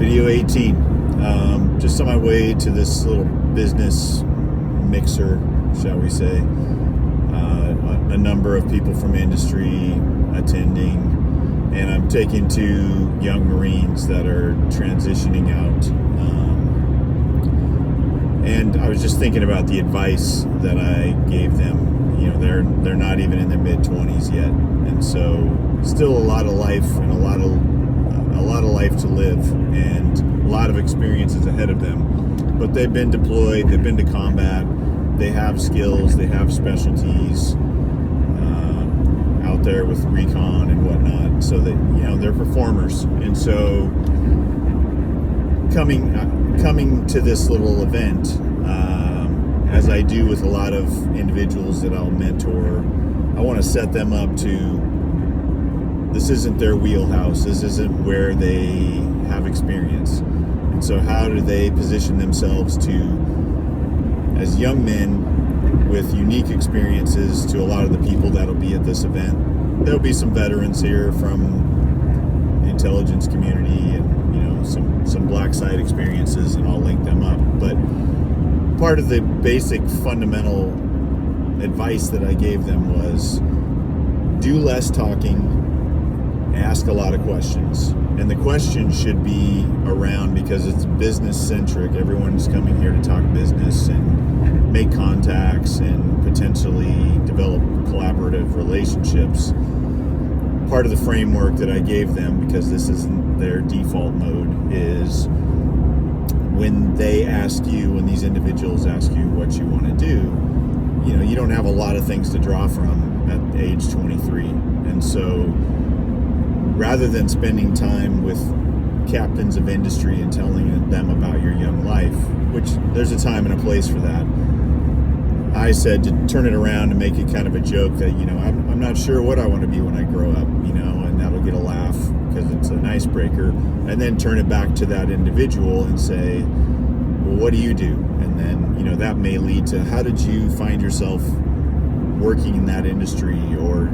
Video 18. Just on my way to this little business mixer, shall we say. A number of people from industry attending, and I'm taking two young Marines that are transitioning out. And I was just thinking about the advice that I gave them. You know, they're not even in their mid-20s yet, and so still a lot of life and a lot of life to live, and a lot of experiences ahead of them. But they've been deployed, they've been to combat, they have skills, they have specialties out there with recon and whatnot. So that, you know, they're performers, and so coming to this little event, as I do with a lot of individuals that I'll mentor, I want to set them up to, this isn't their wheelhouse, this isn't where they have experience. And so how do they position themselves to, as young men with unique experiences to a lot of the people that'll be at this event. There'll be some veterans here from the intelligence community and, you know, some black site experiences, and I'll link them up. But part of the basic fundamental advice that I gave them was do less talking, ask a lot of questions. And the questions should be around, because it's business centric, everyone's coming here to talk business and make contacts and potentially develop collaborative relationships. Part of the framework that I gave them, because this isn't their default mode, is when they ask you, when these individuals ask you what you want to do, you know, you don't have a lot of things to draw from at age 23. And so rather than spending time with captains of industry and telling them about your young life, which there's a time and a place for that, I said to turn it around and make it kind of a joke that, you know, I'm not sure what I want to be when I grow up, you know, and that'll get a laugh because it's an icebreaker, and then turn it back to that individual and say, well, what do you do? And then, you know, that may lead to, how did you find yourself working in that industry or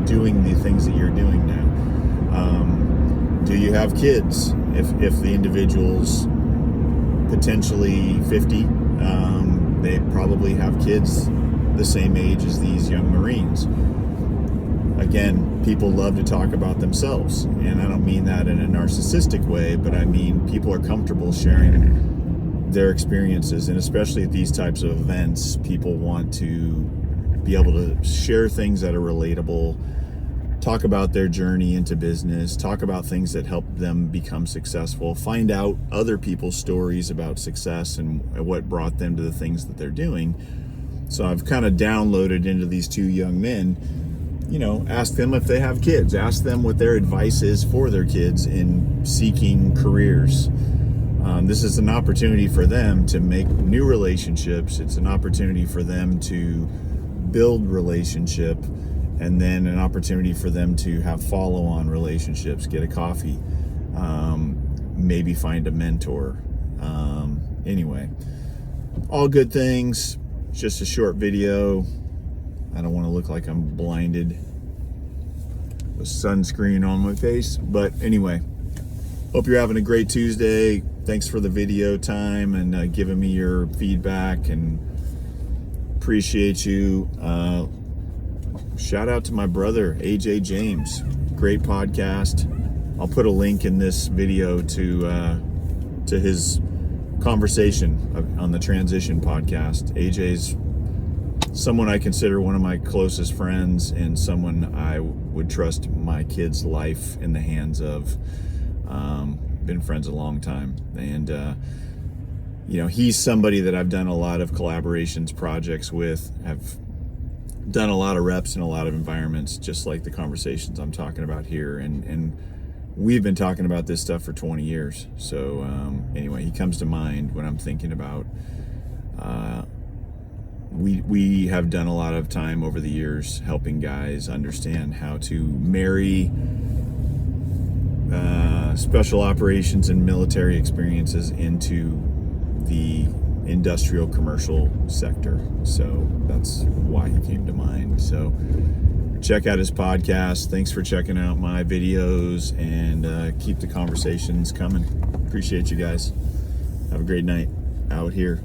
doing the things that you're doing now? Do you have kids? If the individual's potentially 50, they probably have kids the same age as these young Marines. Again, people love to talk about themselves, and I don't mean that in a narcissistic way, but I mean people are comfortable sharing their experiences, and especially at these types of events, people want to be able to share things that are relatable, talk about their journey into business, talk about things that help them become successful, find out other people's stories about success and what brought them to the things that they're doing. So I've kind of downloaded into these two young men, you know, ask them if they have kids, ask them what their advice is for their kids in seeking careers. This is an opportunity for them to make new relationships. It's an opportunity for them to build relationship, and then an opportunity for them to have follow-on relationships, get a coffee, maybe find a mentor. Anyway, all good things. It's just a short video. I don't want to look like I'm blinded with sunscreen on my face. But anyway, hope you're having a great Tuesday. Thanks for the video time and giving me your feedback, and appreciate you. Shout out to my brother, Ajay James. Great podcast. I'll put a link in this video to his conversation on the Transition podcast. Ajay's someone I consider one of my closest friends, and someone I would trust my kid's life in the hands of. Been friends a long time, and you know, he's somebody that I've done a lot of collaborations projects with, have done a lot of reps in a lot of environments, just like the conversations I'm talking about here, and we've been talking about this stuff for 20 years. So anyway, he comes to mind when I'm thinking about we have done a lot of time over the years helping guys understand how to marry special operations and military experiences into the industrial commercial sector. So that's why he came to mind. So check out his podcast. Thanks for checking out my videos, and keep the conversations coming. Appreciate you guys. Have a great night out here.